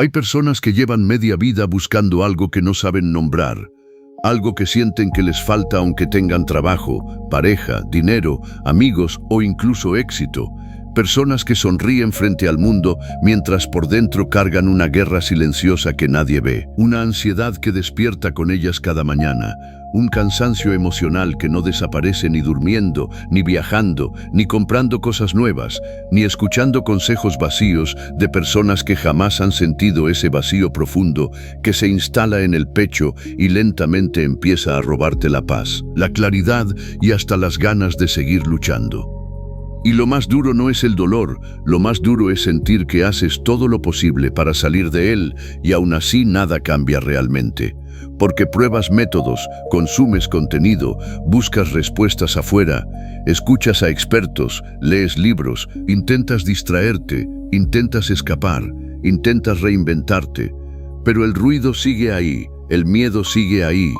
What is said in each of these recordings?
Hay personas que llevan media vida buscando algo que no saben nombrar, algo que sienten que les falta aunque tengan trabajo, pareja, dinero, amigos o incluso éxito. Personas que sonríen frente al mundo mientras por dentro cargan una guerra silenciosa que nadie ve. Una ansiedad que despierta con ellas cada mañana. Un cansancio emocional que no desaparece ni durmiendo, ni viajando, ni comprando cosas nuevas, ni escuchando consejos vacíos de personas que jamás han sentido ese vacío profundo que se instala en el pecho y lentamente empieza a robarte la paz, la claridad y hasta las ganas de seguir luchando. Y lo más duro no es el dolor, lo más duro es sentir que haces todo lo posible para salir de él y aún así nada cambia realmente. Porque pruebas métodos, consumes contenido, buscas respuestas afuera, escuchas a expertos, lees libros, intentas distraerte, intentas escapar, intentas reinventarte. Pero el ruido sigue ahí, el miedo sigue ahí.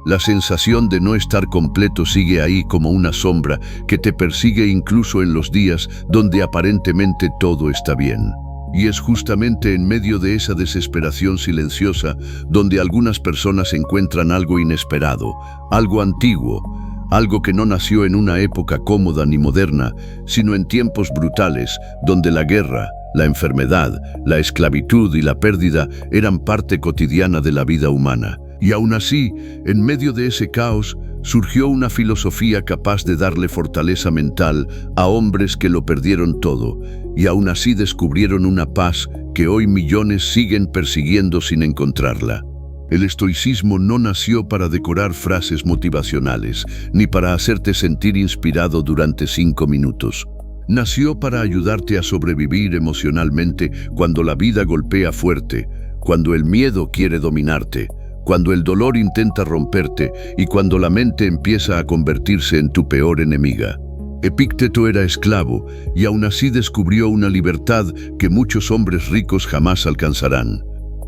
La sensación de no estar completo sigue ahí como una sombra que te persigue incluso en los días donde aparentemente todo está bien. Y es justamente en medio de esa desesperación silenciosa donde algunas personas encuentran algo inesperado, algo antiguo, algo que no nació en una época cómoda ni moderna, sino en tiempos brutales donde la guerra, la enfermedad, la esclavitud y la pérdida eran parte cotidiana de la vida humana. Y aún así, en medio de ese caos, surgió una filosofía capaz de darle fortaleza mental a hombres que lo perdieron todo, y aún así descubrieron una paz que hoy millones siguen persiguiendo sin encontrarla. El estoicismo no nació para decorar frases motivacionales, ni para hacerte sentir inspirado durante 5 minutos. Nació para ayudarte a sobrevivir emocionalmente cuando la vida golpea fuerte, cuando el miedo quiere dominarte, cuando el dolor intenta romperte y cuando la mente empieza a convertirse en tu peor enemiga. Epicteto era esclavo y aún así descubrió una libertad que muchos hombres ricos jamás alcanzarán.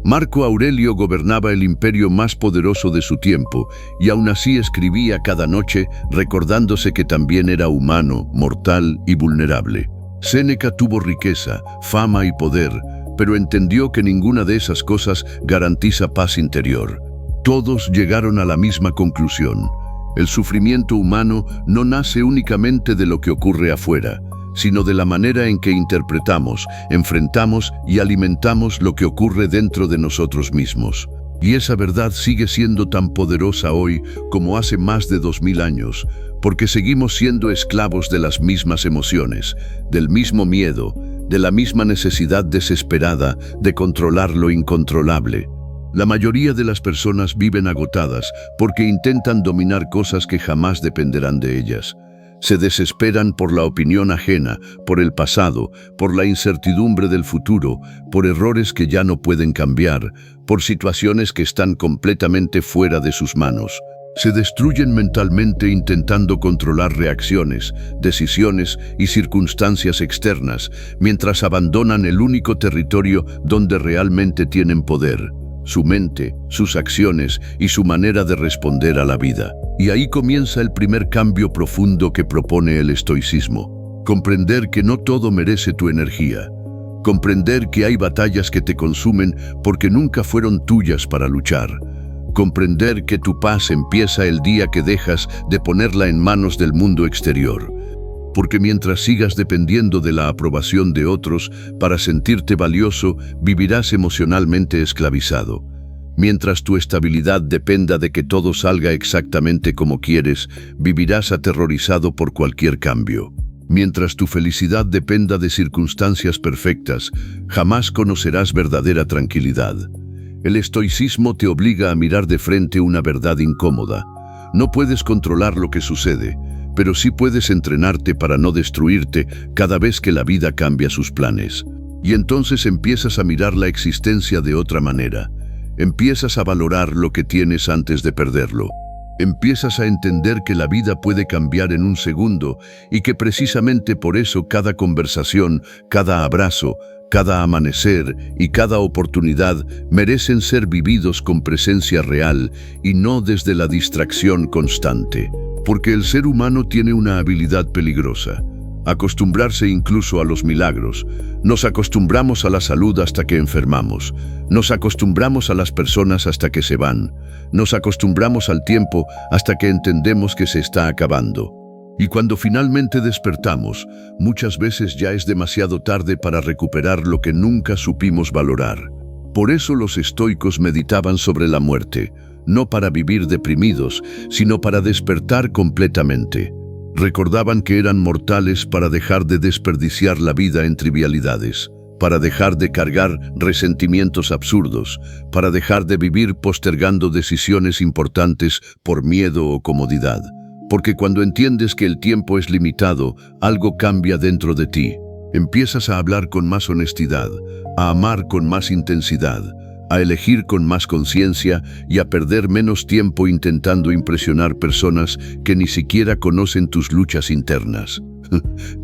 Marco Aurelio gobernaba el imperio más poderoso de su tiempo y aún así escribía cada noche recordándose que también era humano, mortal y vulnerable. Séneca tuvo riqueza, fama y poder, pero entendió que ninguna de esas cosas garantiza paz interior. Todos llegaron a la misma conclusión. El sufrimiento humano no nace únicamente de lo que ocurre afuera, sino de la manera en que interpretamos, enfrentamos y alimentamos lo que ocurre dentro de nosotros mismos. Y esa verdad sigue siendo tan poderosa hoy como hace más de 2000 años, porque seguimos siendo esclavos de las mismas emociones, del mismo miedo, de la misma necesidad desesperada de controlar lo incontrolable. La mayoría de las personas viven agotadas porque intentan dominar cosas que jamás dependerán de ellas. Se desesperan por la opinión ajena, por el pasado, por la incertidumbre del futuro, por errores que ya no pueden cambiar, por situaciones que están completamente fuera de sus manos. Se destruyen mentalmente intentando controlar reacciones, decisiones y circunstancias externas, mientras abandonan el único territorio donde realmente tienen poder: su mente, sus acciones y su manera de responder a la vida. Y ahí comienza el primer cambio profundo que propone el estoicismo. Comprender que no todo merece tu energía. Comprender que hay batallas que te consumen porque nunca fueron tuyas para luchar. Comprender que tu paz empieza el día que dejas de ponerla en manos del mundo exterior. Porque mientras sigas dependiendo de la aprobación de otros para sentirte valioso, vivirás emocionalmente esclavizado. Mientras tu estabilidad dependa de que todo salga exactamente como quieres, vivirás aterrorizado por cualquier cambio. Mientras tu felicidad dependa de circunstancias perfectas, jamás conocerás verdadera tranquilidad. El estoicismo te obliga a mirar de frente una verdad incómoda. No puedes controlar lo que sucede, pero sí puedes entrenarte para no destruirte cada vez que la vida cambia sus planes. Y entonces empiezas a mirar la existencia de otra manera. Empiezas a valorar lo que tienes antes de perderlo. Empiezas a entender que la vida puede cambiar en un segundo y que precisamente por eso cada conversación, cada abrazo, cada amanecer y cada oportunidad merecen ser vividos con presencia real y no desde la distracción constante. Porque el ser humano tiene una habilidad peligrosa. Acostumbrarse incluso a los milagros. Nos acostumbramos a la salud hasta que enfermamos. Nos acostumbramos a las personas hasta que se van. Nos acostumbramos al tiempo hasta que entendemos que se está acabando. Y cuando finalmente despertamos, muchas veces ya es demasiado tarde para recuperar lo que nunca supimos valorar. Por eso los estoicos meditaban sobre la muerte, no para vivir deprimidos, sino para despertar completamente. Recordaban que eran mortales para dejar de desperdiciar la vida en trivialidades, para dejar de cargar resentimientos absurdos, para dejar de vivir postergando decisiones importantes por miedo o comodidad. Porque cuando entiendes que el tiempo es limitado, algo cambia dentro de ti. Empiezas a hablar con más honestidad, a amar con más intensidad, a elegir con más conciencia y a perder menos tiempo intentando impresionar personas que ni siquiera conocen tus luchas internas.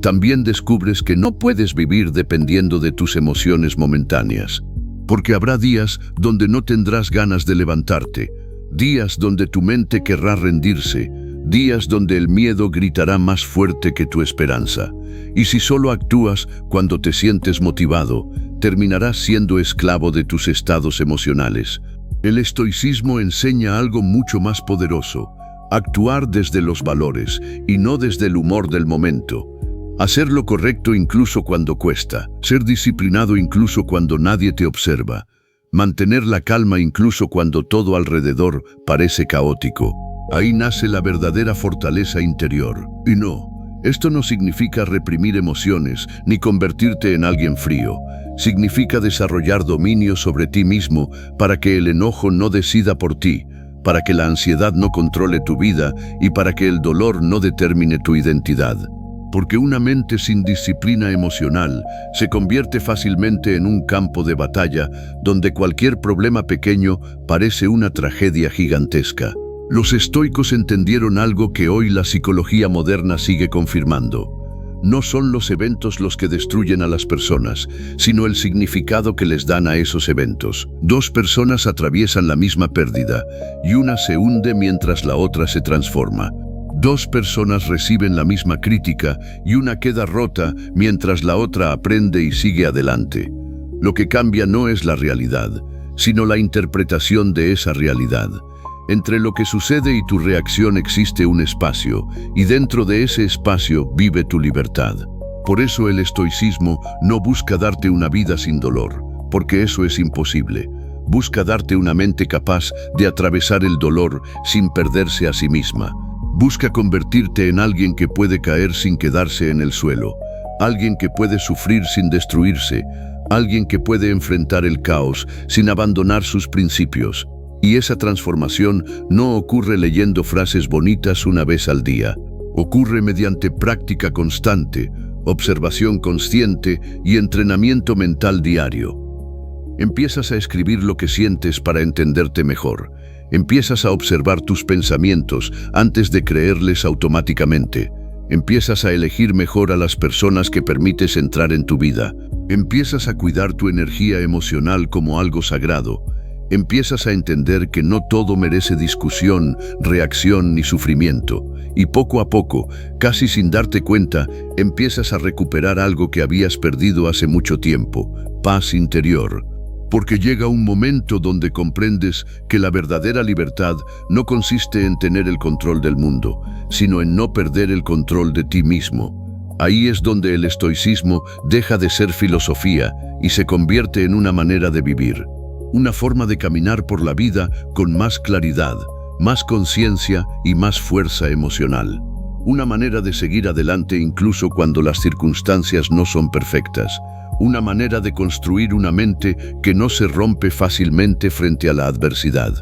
También descubres que no puedes vivir dependiendo de tus emociones momentáneas, porque habrá días donde no tendrás ganas de levantarte, días donde tu mente querrá rendirse, días donde el miedo gritará más fuerte que tu esperanza. Y si solo actúas cuando te sientes motivado, terminarás siendo esclavo de tus estados emocionales. El estoicismo enseña algo mucho más poderoso: actuar desde los valores y no desde el humor del momento. Hacer lo correcto incluso cuando cuesta. Ser disciplinado incluso cuando nadie te observa. Mantener la calma incluso cuando todo alrededor parece caótico. Ahí nace la verdadera fortaleza interior. Y no, esto no significa reprimir emociones ni convertirte en alguien frío. Significa desarrollar dominio sobre ti mismo para que el enojo no decida por ti, para que la ansiedad no controle tu vida y para que el dolor no determine tu identidad. Porque una mente sin disciplina emocional se convierte fácilmente en un campo de batalla donde cualquier problema pequeño parece una tragedia gigantesca. Los estoicos entendieron algo que hoy la psicología moderna sigue confirmando. No son los eventos los que destruyen a las personas, sino el significado que les dan a esos eventos. Dos personas atraviesan la misma pérdida y una se hunde mientras la otra se transforma. Dos personas reciben la misma crítica y una queda rota mientras la otra aprende y sigue adelante. Lo que cambia no es la realidad, sino la interpretación de esa realidad. Entre lo que sucede y tu reacción existe un espacio, y dentro de ese espacio vive tu libertad. Por eso el estoicismo no busca darte una vida sin dolor, porque eso es imposible. Busca darte una mente capaz de atravesar el dolor sin perderse a sí misma. Busca convertirte en alguien que puede caer sin quedarse en el suelo, alguien que puede sufrir sin destruirse, alguien que puede enfrentar el caos sin abandonar sus principios. Y esa transformación no ocurre leyendo frases bonitas una vez al día. Ocurre mediante práctica constante, observación consciente y entrenamiento mental diario. Empiezas a escribir lo que sientes para entenderte mejor. Empiezas a observar tus pensamientos antes de creerles automáticamente. Empiezas a elegir mejor a las personas que permites entrar en tu vida. Empiezas a cuidar tu energía emocional como algo sagrado. Empiezas a entender que no todo merece discusión, reacción ni sufrimiento. Y poco a poco, casi sin darte cuenta, empiezas a recuperar algo que habías perdido hace mucho tiempo: paz interior. Porque llega un momento donde comprendes que la verdadera libertad no consiste en tener el control del mundo, sino en no perder el control de ti mismo. Ahí es donde el estoicismo deja de ser filosofía y se convierte en una manera de vivir. Una forma de caminar por la vida con más claridad, más conciencia y más fuerza emocional. Una manera de seguir adelante incluso cuando las circunstancias no son perfectas. Una manera de construir una mente que no se rompe fácilmente frente a la adversidad.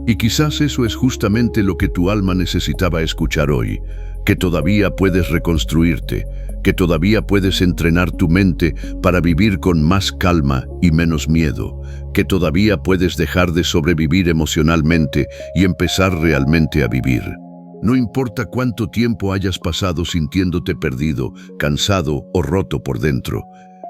Y quizás eso es justamente lo que tu alma necesitaba escuchar hoy, que todavía puedes reconstruirte, que todavía puedes entrenar tu mente para vivir con más calma y menos miedo, que todavía puedes dejar de sobrevivir emocionalmente y empezar realmente a vivir. No importa cuánto tiempo hayas pasado sintiéndote perdido, cansado o roto por dentro,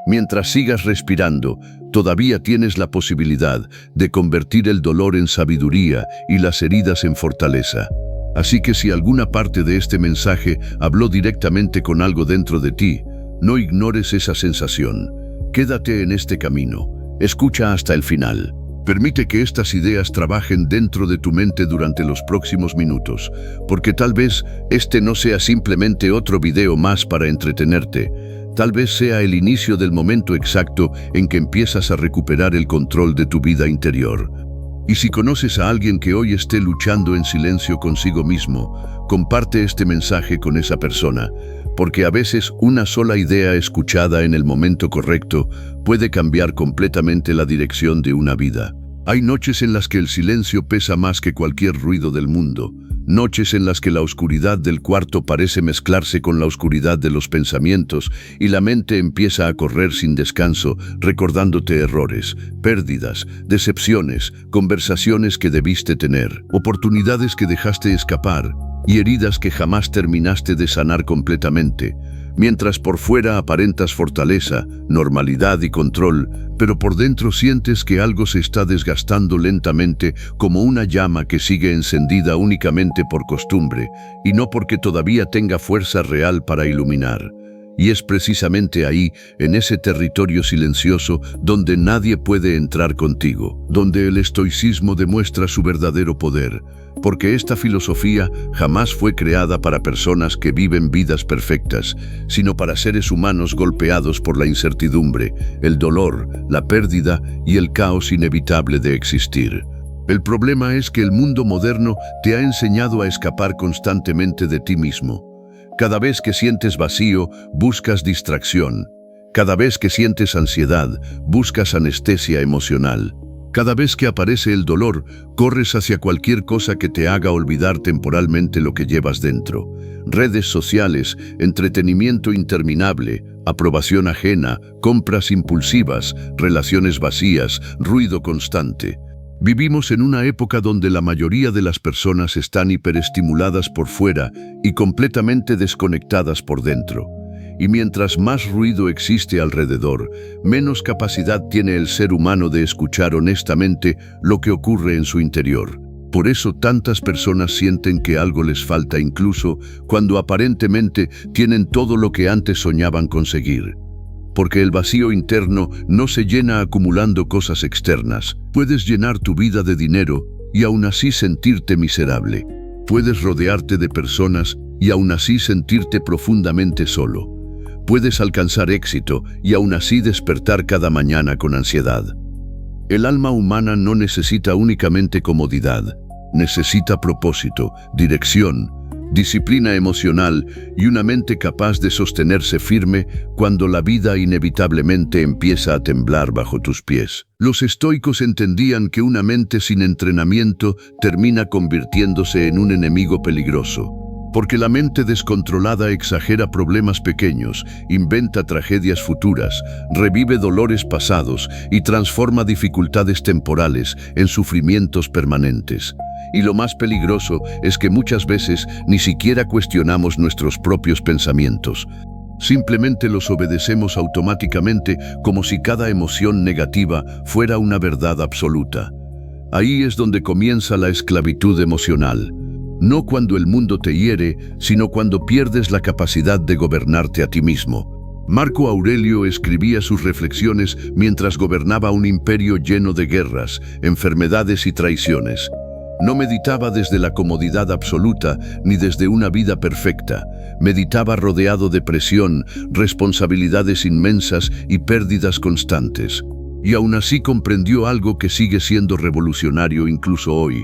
mientras sigas respirando, todavía tienes la posibilidad de convertir el dolor en sabiduría y las heridas en fortaleza. Así que si alguna parte de este mensaje habló directamente con algo dentro de ti, no ignores esa sensación. Quédate en este camino. Escucha hasta el final. Permite que estas ideas trabajen dentro de tu mente durante los próximos minutos, porque tal vez este no sea simplemente otro video más para entretenerte. Tal vez sea el inicio del momento exacto en que empiezas a recuperar el control de tu vida interior. Y si conoces a alguien que hoy esté luchando en silencio consigo mismo, comparte este mensaje con esa persona, porque a veces una sola idea escuchada en el momento correcto puede cambiar completamente la dirección de una vida. Hay noches en las que el silencio pesa más que cualquier ruido del mundo, noches en las que la oscuridad del cuarto parece mezclarse con la oscuridad de los pensamientos y la mente empieza a correr sin descanso, recordándote errores, pérdidas, decepciones, conversaciones que debiste tener, oportunidades que dejaste escapar y heridas que jamás terminaste de sanar completamente. Mientras por fuera aparentas fortaleza, normalidad y control, pero por dentro sientes que algo se está desgastando lentamente como una llama que sigue encendida únicamente por costumbre y no porque todavía tenga fuerza real para iluminar. Y es precisamente ahí, en ese territorio silencioso, donde nadie puede entrar contigo, donde el estoicismo demuestra su verdadero poder, porque esta filosofía jamás fue creada para personas que viven vidas perfectas, sino para seres humanos golpeados por la incertidumbre, el dolor, la pérdida y el caos inevitable de existir. El problema es que el mundo moderno te ha enseñado a escapar constantemente de ti mismo. Cada vez que sientes vacío, buscas distracción. Cada vez que sientes ansiedad, buscas anestesia emocional. Cada vez que aparece el dolor, corres hacia cualquier cosa que te haga olvidar temporalmente lo que llevas dentro. Redes sociales, entretenimiento interminable, aprobación ajena, compras impulsivas, relaciones vacías, ruido constante. Vivimos en una época donde la mayoría de las personas están hiperestimuladas por fuera y completamente desconectadas por dentro. Y mientras más ruido existe alrededor, menos capacidad tiene el ser humano de escuchar honestamente lo que ocurre en su interior. Por eso tantas personas sienten que algo les falta incluso cuando aparentemente tienen todo lo que antes soñaban conseguir. Porque el vacío interno no se llena acumulando cosas externas. Puedes llenar tu vida de dinero y aún así sentirte miserable. Puedes rodearte de personas y aún así sentirte profundamente solo. Puedes alcanzar éxito y aún así despertar cada mañana con ansiedad. El alma humana no necesita únicamente comodidad, necesita propósito, dirección, disciplina emocional y una mente capaz de sostenerse firme cuando la vida inevitablemente empieza a temblar bajo tus pies. Los estoicos entendían que una mente sin entrenamiento termina convirtiéndose en un enemigo peligroso, porque la mente descontrolada exagera problemas pequeños, inventa tragedias futuras, revive dolores pasados y transforma dificultades temporales en sufrimientos permanentes. Y lo más peligroso es que muchas veces ni siquiera cuestionamos nuestros propios pensamientos. Simplemente los obedecemos automáticamente como si cada emoción negativa fuera una verdad absoluta. Ahí es donde comienza la esclavitud emocional. No cuando el mundo te hiere, sino cuando pierdes la capacidad de gobernarte a ti mismo. Marco Aurelio escribía sus reflexiones mientras gobernaba un imperio lleno de guerras, enfermedades y traiciones. No meditaba desde la comodidad absoluta ni desde una vida perfecta. Meditaba rodeado de presión, responsabilidades inmensas y pérdidas constantes. Y aún así comprendió algo que sigue siendo revolucionario incluso hoy.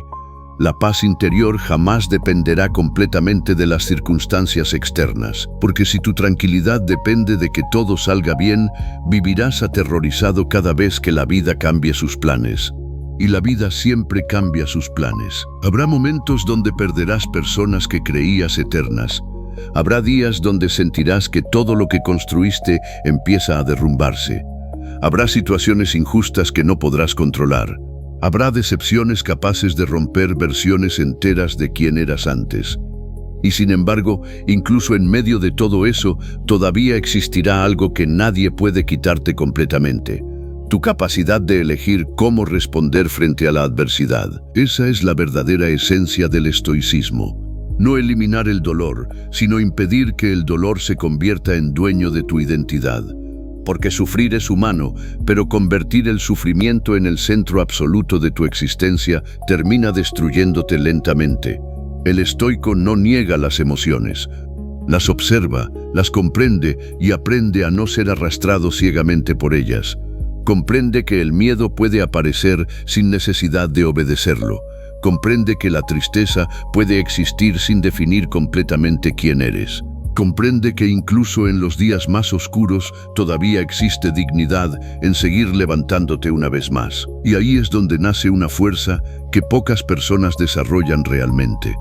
La paz interior jamás dependerá completamente de las circunstancias externas, porque si tu tranquilidad depende de que todo salga bien, vivirás aterrorizado cada vez que la vida cambie sus planes. Y la vida siempre cambia sus planes. Habrá momentos donde perderás personas que creías eternas. Habrá días donde sentirás que todo lo que construiste empieza a derrumbarse. Habrá situaciones injustas que no podrás controlar. Habrá decepciones capaces de romper versiones enteras de quién eras antes. Y sin embargo, incluso en medio de todo eso, todavía existirá algo que nadie puede quitarte completamente: tu capacidad de elegir cómo responder frente a la adversidad. Esa es la verdadera esencia del estoicismo. No eliminar el dolor, sino impedir que el dolor se convierta en dueño de tu identidad. Porque sufrir es humano, pero convertir el sufrimiento en el centro absoluto de tu existencia termina destruyéndote lentamente. El estoico no niega las emociones. Las observa, las comprende y aprende a no ser arrastrado ciegamente por ellas. Comprende que el miedo puede aparecer sin necesidad de obedecerlo. Comprende que la tristeza puede existir sin definir completamente quién eres. Comprende que incluso en los días más oscuros todavía existe dignidad en seguir levantándote una vez más. Y ahí es donde nace una fuerza que pocas personas desarrollan realmente.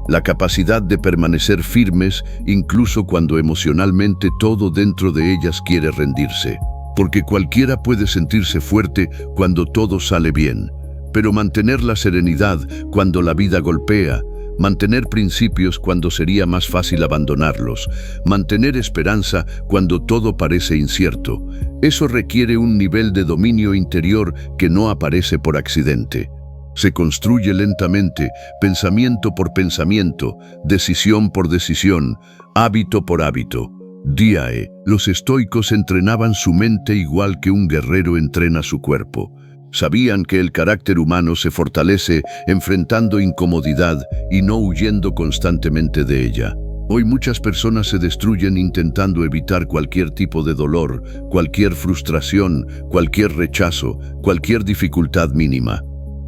La capacidad de permanecer firmes incluso cuando emocionalmente todo dentro de ellas quiere rendirse. Porque cualquiera puede sentirse fuerte cuando todo sale bien, pero mantener la serenidad cuando la vida golpea, mantener principios cuando sería más fácil abandonarlos, mantener esperanza cuando todo parece incierto, eso requiere un nivel de dominio interior que no aparece por accidente. Se construye lentamente, pensamiento por pensamiento, decisión por decisión, hábito por hábito. Díae, los estoicos entrenaban su mente igual que un guerrero entrena su cuerpo. Sabían que el carácter humano se fortalece enfrentando incomodidad y no huyendo constantemente de ella. Hoy muchas personas se destruyen intentando evitar cualquier tipo de dolor, cualquier frustración, cualquier rechazo, cualquier dificultad mínima.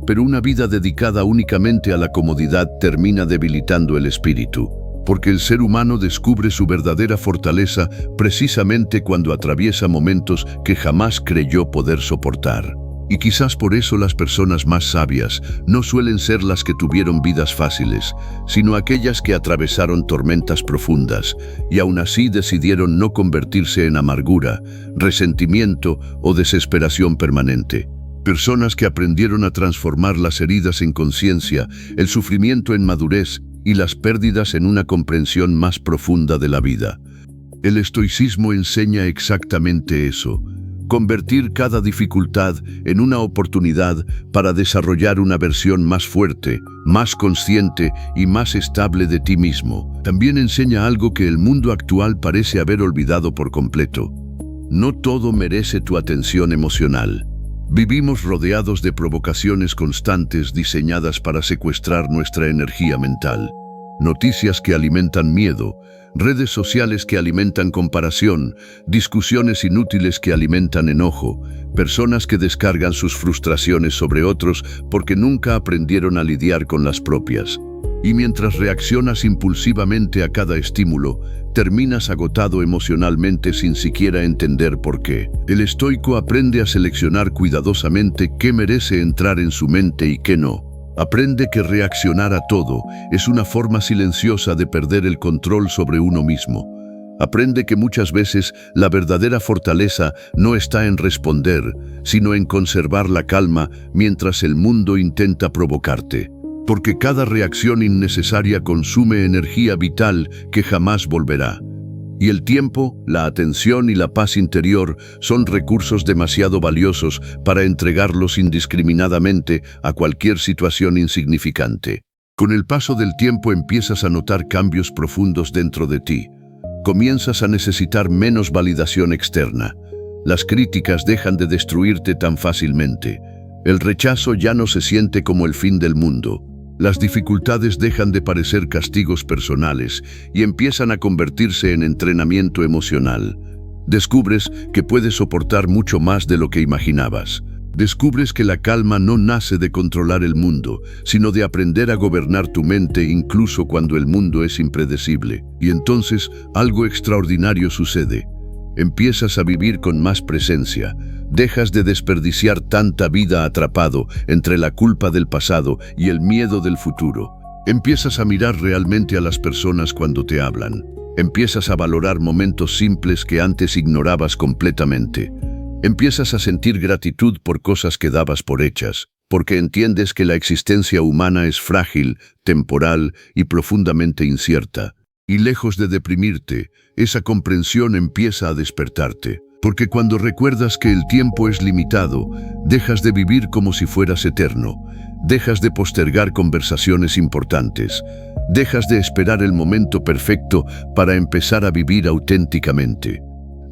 Pero una vida dedicada únicamente a la comodidad termina debilitando el espíritu, porque el ser humano descubre su verdadera fortaleza precisamente cuando atraviesa momentos que jamás creyó poder soportar. Y quizás por eso las personas más sabias no suelen ser las que tuvieron vidas fáciles, sino aquellas que atravesaron tormentas profundas y aún así decidieron no convertirse en amargura, resentimiento o desesperación permanente. Personas que aprendieron a transformar las heridas en conciencia, el sufrimiento en madurez y las pérdidas en una comprensión más profunda de la vida. El estoicismo enseña exactamente eso. Convertir cada dificultad en una oportunidad para desarrollar una versión más fuerte, más consciente y más estable de ti mismo. También enseña algo que el mundo actual parece haber olvidado por completo. No todo merece tu atención emocional. Vivimos rodeados de provocaciones constantes diseñadas para secuestrar nuestra energía mental. Noticias que alimentan miedo, redes sociales que alimentan comparación, discusiones inútiles que alimentan enojo, personas que descargan sus frustraciones sobre otros porque nunca aprendieron a lidiar con las propias. Y mientras reaccionas impulsivamente a cada estímulo, terminas agotado emocionalmente sin siquiera entender por qué. El estoico aprende a seleccionar cuidadosamente qué merece entrar en su mente y qué no. Aprende que reaccionar a todo es una forma silenciosa de perder el control sobre uno mismo. Aprende que muchas veces la verdadera fortaleza no está en responder, sino en conservar la calma mientras el mundo intenta provocarte. Porque cada reacción innecesaria consume energía vital que jamás volverá. Y el tiempo, la atención y la paz interior son recursos demasiado valiosos para entregarlos indiscriminadamente a cualquier situación insignificante. Con el paso del tiempo empiezas a notar cambios profundos dentro de ti. Comienzas a necesitar menos validación externa. Las críticas dejan de destruirte tan fácilmente. El rechazo ya no se siente como el fin del mundo. Las dificultades dejan de parecer castigos personales y empiezan a convertirse en entrenamiento emocional. Descubres que puedes soportar mucho más de lo que imaginabas. Descubres que la calma no nace de controlar el mundo, sino de aprender a gobernar tu mente incluso cuando el mundo es impredecible. Y entonces algo extraordinario sucede. Empiezas a vivir con más presencia. Dejas de desperdiciar tanta vida atrapado entre la culpa del pasado y el miedo del futuro. Empiezas a mirar realmente a las personas cuando te hablan. Empiezas a valorar momentos simples que antes ignorabas completamente. Empiezas a sentir gratitud por cosas que dabas por hechas, porque entiendes que la existencia humana es frágil, temporal y profundamente incierta. Y lejos de deprimirte, esa comprensión empieza a despertarte. Porque cuando recuerdas que el tiempo es limitado, dejas de vivir como si fueras eterno. Dejas de postergar conversaciones importantes. Dejas de esperar el momento perfecto para empezar a vivir auténticamente.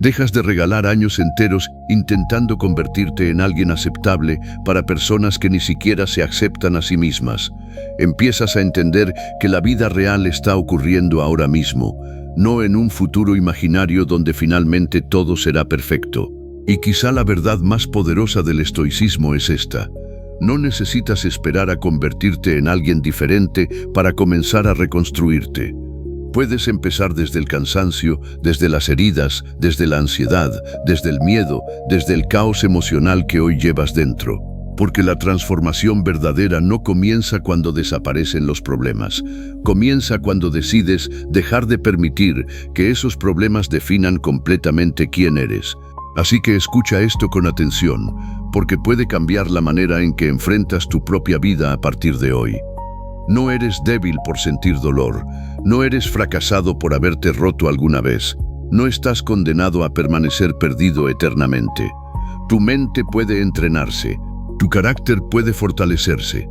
Dejas de regalar años enteros intentando convertirte en alguien aceptable para personas que ni siquiera se aceptan a sí mismas. Empiezas a entender que la vida real está ocurriendo ahora mismo, no en un futuro imaginario donde finalmente todo será perfecto. Y quizá la verdad más poderosa del estoicismo es esta: no necesitas esperar a convertirte en alguien diferente para comenzar a reconstruirte. Puedes empezar desde el cansancio, desde las heridas, desde la ansiedad, desde el miedo, desde el caos emocional que hoy llevas dentro. Porque la transformación verdadera no comienza cuando desaparecen los problemas. Comienza cuando decides dejar de permitir que esos problemas definan completamente quién eres. Así que escucha esto con atención, porque puede cambiar la manera en que enfrentas tu propia vida a partir de hoy. No eres débil por sentir dolor. No eres fracasado por haberte roto alguna vez. No estás condenado a permanecer perdido eternamente. Tu mente puede entrenarse. Tu carácter puede fortalecerse.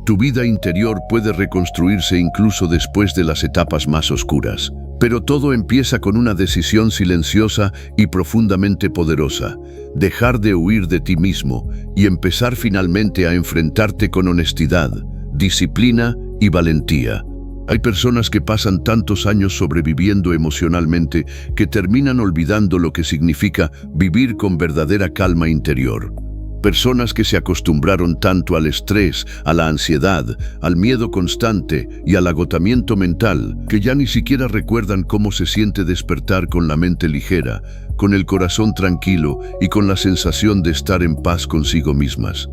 Tu vida interior puede reconstruirse incluso después de las etapas más oscuras. Pero todo empieza con una decisión silenciosa y profundamente poderosa: dejar de huir de ti mismo y empezar finalmente a enfrentarte con honestidad, disciplina y valentía. Hay personas que pasan tantos años sobreviviendo emocionalmente que terminan olvidando lo que significa vivir con verdadera calma interior. Personas que se acostumbraron tanto al estrés, a la ansiedad, al miedo constante y al agotamiento mental, que ya ni siquiera recuerdan cómo se siente despertar con la mente ligera, con el corazón tranquilo y con la sensación de estar en paz consigo mismas.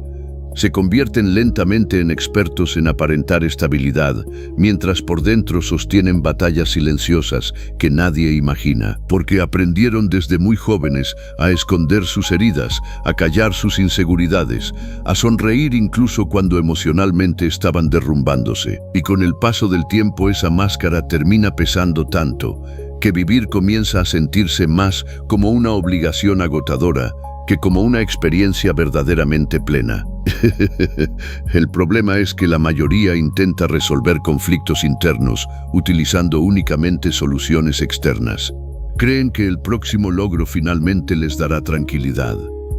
Se convierten lentamente en expertos en aparentar estabilidad, mientras por dentro sostienen batallas silenciosas que nadie imagina, porque aprendieron desde muy jóvenes a esconder sus heridas, a callar sus inseguridades, a sonreír incluso cuando emocionalmente estaban derrumbándose. Y con el paso del tiempo esa máscara termina pesando tanto, que vivir comienza a sentirse más como una obligación agotadora que como una experiencia verdaderamente plena. El problema es que la mayoría intenta resolver conflictos internos utilizando únicamente soluciones externas. Creen que el próximo logro finalmente les dará tranquilidad.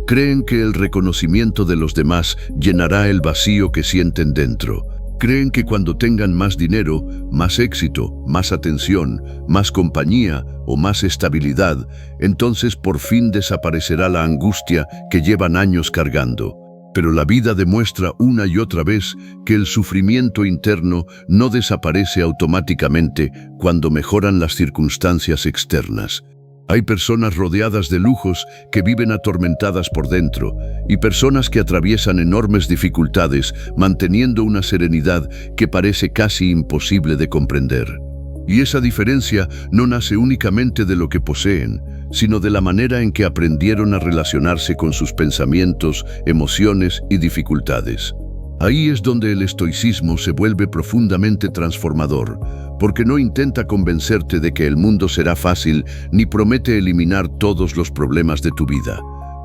Creen que el reconocimiento de los demás llenará el vacío que sienten dentro. Creen que cuando tengan más dinero, más éxito, más atención, más compañía o más estabilidad, entonces por fin desaparecerá la angustia que llevan años cargando. Pero la vida demuestra una y otra vez que el sufrimiento interno no desaparece automáticamente cuando mejoran las circunstancias externas. Hay personas rodeadas de lujos que viven atormentadas por dentro y personas que atraviesan enormes dificultades manteniendo una serenidad que parece casi imposible de comprender. Y esa diferencia no nace únicamente de lo que poseen, sino de la manera en que aprendieron a relacionarse con sus pensamientos, emociones y dificultades. Ahí es donde el estoicismo se vuelve profundamente transformador, porque no intenta convencerte de que el mundo será fácil ni promete eliminar todos los problemas de tu vida.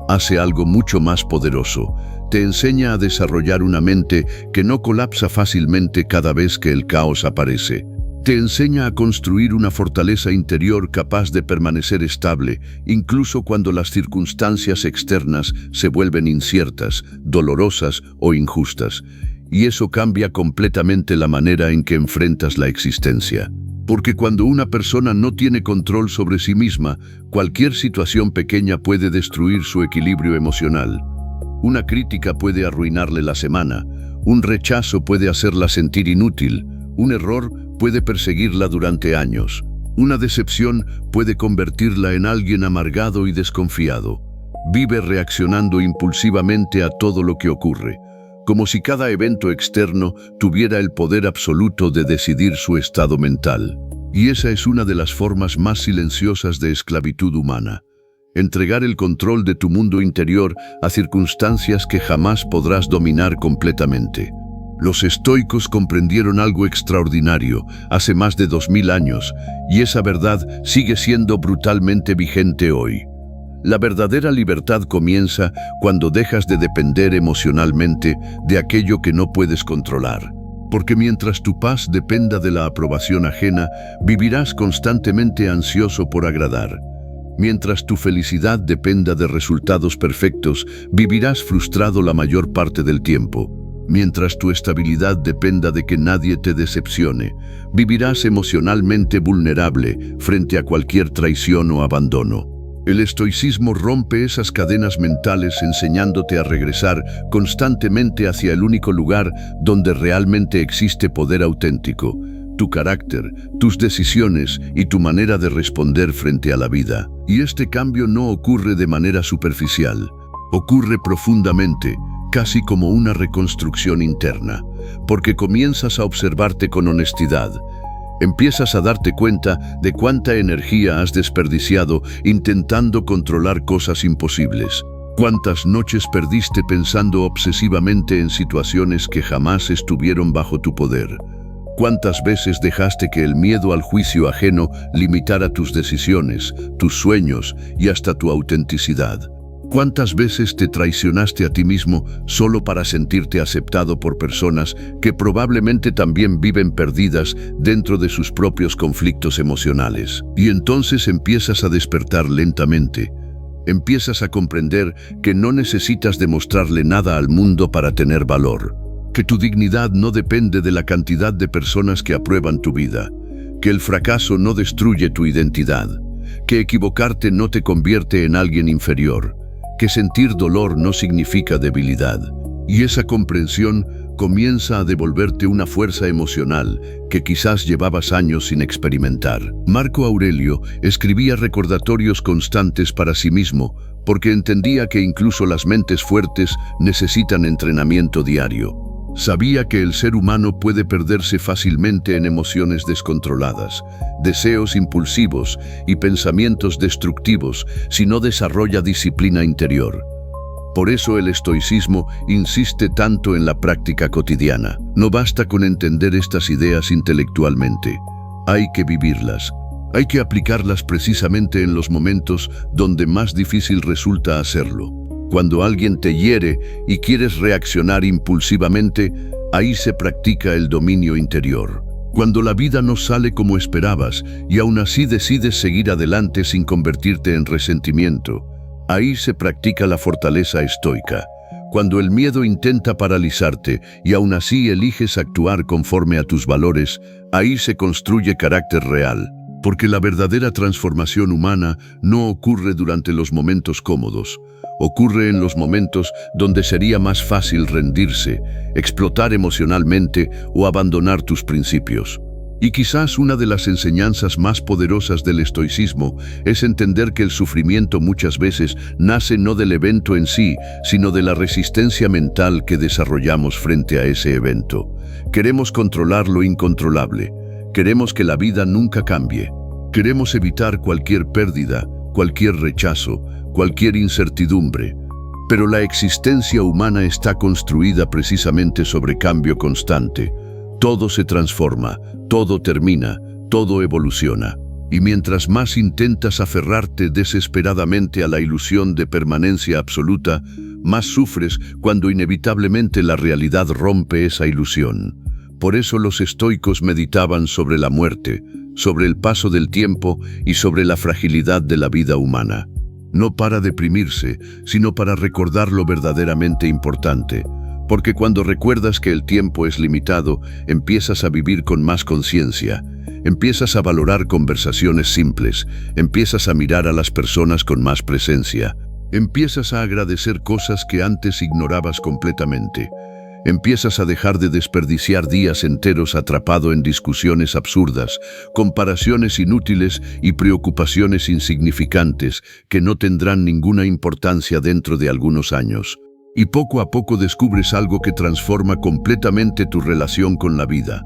Hace algo mucho más poderoso. Te enseña a desarrollar una mente que no colapsa fácilmente cada vez que el caos aparece. Te enseña a construir una fortaleza interior capaz de permanecer estable, incluso cuando las circunstancias externas se vuelven inciertas, dolorosas o injustas. Y eso cambia completamente la manera en que enfrentas la existencia. Porque cuando una persona no tiene control sobre sí misma, cualquier situación pequeña puede destruir su equilibrio emocional. Una crítica puede arruinarle la semana, un rechazo puede hacerla sentir inútil, un error puede perseguirla durante años. Una decepción puede convertirla en alguien amargado y desconfiado. Vive reaccionando impulsivamente a todo lo que ocurre, como si cada evento externo tuviera el poder absoluto de decidir su estado mental. Y esa es una de las formas más silenciosas de esclavitud humana. Entregar el control de tu mundo interior a circunstancias que jamás podrás dominar completamente. Los estoicos comprendieron algo extraordinario hace más de 2000 años, y esa verdad sigue siendo brutalmente vigente hoy. La verdadera libertad comienza cuando dejas de depender emocionalmente de aquello que no puedes controlar. Porque mientras tu paz dependa de la aprobación ajena, vivirás constantemente ansioso por agradar. Mientras tu felicidad dependa de resultados perfectos, vivirás frustrado la mayor parte del tiempo. Mientras tu estabilidad dependa de que nadie te decepcione, vivirás emocionalmente vulnerable frente a cualquier traición o abandono. El estoicismo rompe esas cadenas mentales enseñándote a regresar constantemente hacia el único lugar donde realmente existe poder auténtico, tu carácter, tus decisiones y tu manera de responder frente a la vida. Y este cambio no ocurre de manera superficial, ocurre profundamente, casi como una reconstrucción interna, porque comienzas a observarte con honestidad. Empiezas a darte cuenta de cuánta energía has desperdiciado intentando controlar cosas imposibles. Cuántas noches perdiste pensando obsesivamente en situaciones que jamás estuvieron bajo tu poder. Cuántas veces dejaste que el miedo al juicio ajeno limitara tus decisiones, tus sueños y hasta tu autenticidad. ¿Cuántas veces te traicionaste a ti mismo solo para sentirte aceptado por personas que probablemente también viven perdidas dentro de sus propios conflictos emocionales? Y entonces empiezas a despertar lentamente. Empiezas a comprender que no necesitas demostrarle nada al mundo para tener valor. Que tu dignidad no depende de la cantidad de personas que aprueban tu vida. Que el fracaso no destruye tu identidad. Que equivocarte no te convierte en alguien inferior. Que sentir dolor no significa debilidad. Y esa comprensión comienza a devolverte una fuerza emocional que quizás llevabas años sin experimentar. Marco Aurelio escribía recordatorios constantes para sí mismo porque entendía que incluso las mentes fuertes necesitan entrenamiento diario. Sabía que el ser humano puede perderse fácilmente en emociones descontroladas, deseos impulsivos y pensamientos destructivos si no desarrolla disciplina interior. Por eso el estoicismo insiste tanto en la práctica cotidiana. No basta con entender estas ideas intelectualmente, hay que vivirlas. Hay que aplicarlas precisamente en los momentos donde más difícil resulta hacerlo. Cuando alguien te hiere y quieres reaccionar impulsivamente, ahí se practica el dominio interior. Cuando la vida no sale como esperabas y aún así decides seguir adelante sin convertirte en resentimiento, ahí se practica la fortaleza estoica. Cuando el miedo intenta paralizarte y aún así eliges actuar conforme a tus valores, ahí se construye carácter real. Porque la verdadera transformación humana no ocurre durante los momentos cómodos. Ocurre en los momentos donde sería más fácil rendirse, explotar emocionalmente o abandonar tus principios. Y quizás una de las enseñanzas más poderosas del estoicismo es entender que el sufrimiento muchas veces nace no del evento en sí, sino de la resistencia mental que desarrollamos frente a ese evento. Queremos controlar lo incontrolable. Queremos que la vida nunca cambie. Queremos evitar cualquier pérdida, cualquier rechazo, cualquier incertidumbre. Pero la existencia humana está construida precisamente sobre cambio constante. Todo se transforma, todo termina, todo evoluciona. Y mientras más intentas aferrarte desesperadamente a la ilusión de permanencia absoluta, más sufres cuando inevitablemente la realidad rompe esa ilusión. Por eso los estoicos meditaban sobre la muerte, sobre el paso del tiempo y sobre la fragilidad de la vida humana. No para deprimirse, sino para recordar lo verdaderamente importante. Porque cuando recuerdas que el tiempo es limitado, empiezas a vivir con más conciencia, empiezas a valorar conversaciones simples, empiezas a mirar a las personas con más presencia, empiezas a agradecer cosas que antes ignorabas completamente. Empiezas a dejar de desperdiciar días enteros atrapado en discusiones absurdas, comparaciones inútiles y preocupaciones insignificantes que no tendrán ninguna importancia dentro de algunos años. Y poco a poco descubres algo que transforma completamente tu relación con la vida.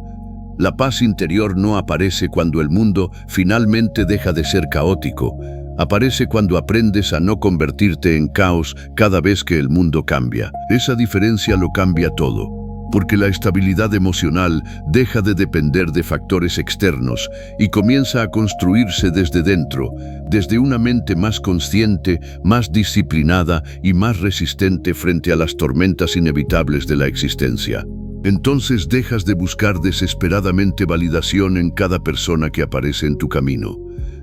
La paz interior no aparece cuando el mundo finalmente deja de ser caótico. Aparece cuando aprendes a no convertirte en caos cada vez que el mundo cambia. Esa diferencia lo cambia todo. porque la estabilidad emocional deja de depender de factores externos y comienza a construirse desde dentro, desde una mente más consciente, más disciplinada y más resistente frente a las tormentas inevitables de la existencia. Entonces dejas de buscar desesperadamente validación en cada persona que aparece en tu camino.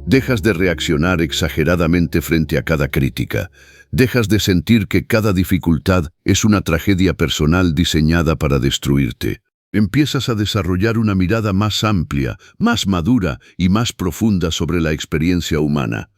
Dejas de reaccionar exageradamente frente a cada crítica. Dejas de sentir que cada dificultad es una tragedia personal diseñada para destruirte. Empiezas a desarrollar una mirada más amplia, más madura y más profunda sobre la experiencia humana.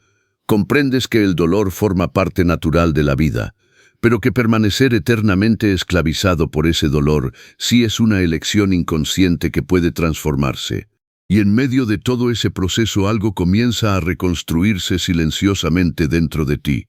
Comprendes que el dolor forma parte natural de la vida, pero que permanecer eternamente esclavizado por ese dolor sí es una elección inconsciente que puede transformarse. Y en medio de todo ese proceso algo comienza a reconstruirse silenciosamente dentro de ti.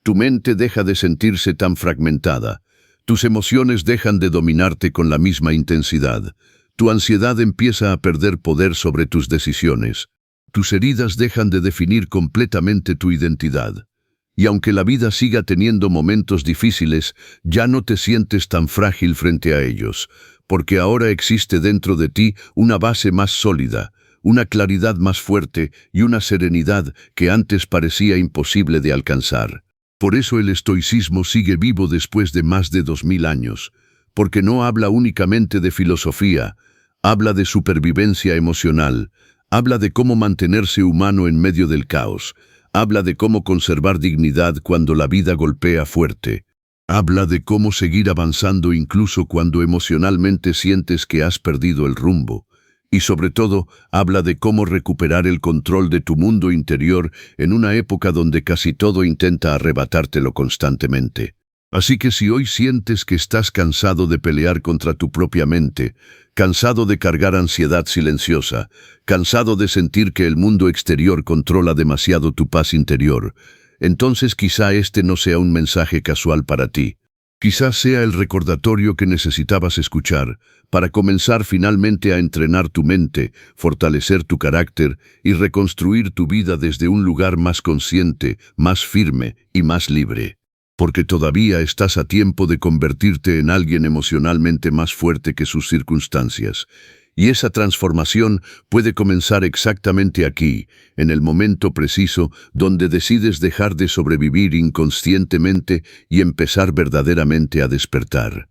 Tu mente deja de sentirse tan fragmentada. Tus emociones dejan de dominarte con la misma intensidad. Tu ansiedad empieza a perder poder sobre tus decisiones. Tus heridas dejan de definir completamente tu identidad. Y aunque la vida siga teniendo momentos difíciles, ya no te sientes tan frágil frente a ellos, porque ahora existe dentro de ti una base más sólida, una claridad más fuerte y una serenidad que antes parecía imposible de alcanzar. Por eso el estoicismo sigue vivo después de más de 2000 años, porque no habla únicamente de filosofía, habla de supervivencia emocional, habla de cómo mantenerse humano en medio del caos, habla de cómo conservar dignidad cuando la vida golpea fuerte. Habla de cómo seguir avanzando incluso cuando emocionalmente sientes que has perdido el rumbo. Y sobre todo, habla de cómo recuperar el control de tu mundo interior en una época donde casi todo intenta arrebatártelo constantemente. Así que si hoy sientes que estás cansado de pelear contra tu propia mente, cansado de cargar ansiedad silenciosa, cansado de sentir que el mundo exterior controla demasiado tu paz interior, entonces quizá este no sea un mensaje casual para ti. Quizás sea el recordatorio que necesitabas escuchar para comenzar finalmente a entrenar tu mente, fortalecer tu carácter y reconstruir tu vida desde un lugar más consciente, más firme y más libre. Porque todavía estás a tiempo de convertirte en alguien emocionalmente más fuerte que sus circunstancias. Y esa transformación puede comenzar exactamente aquí, en el momento preciso donde decides dejar de sobrevivir inconscientemente y empezar verdaderamente a despertar.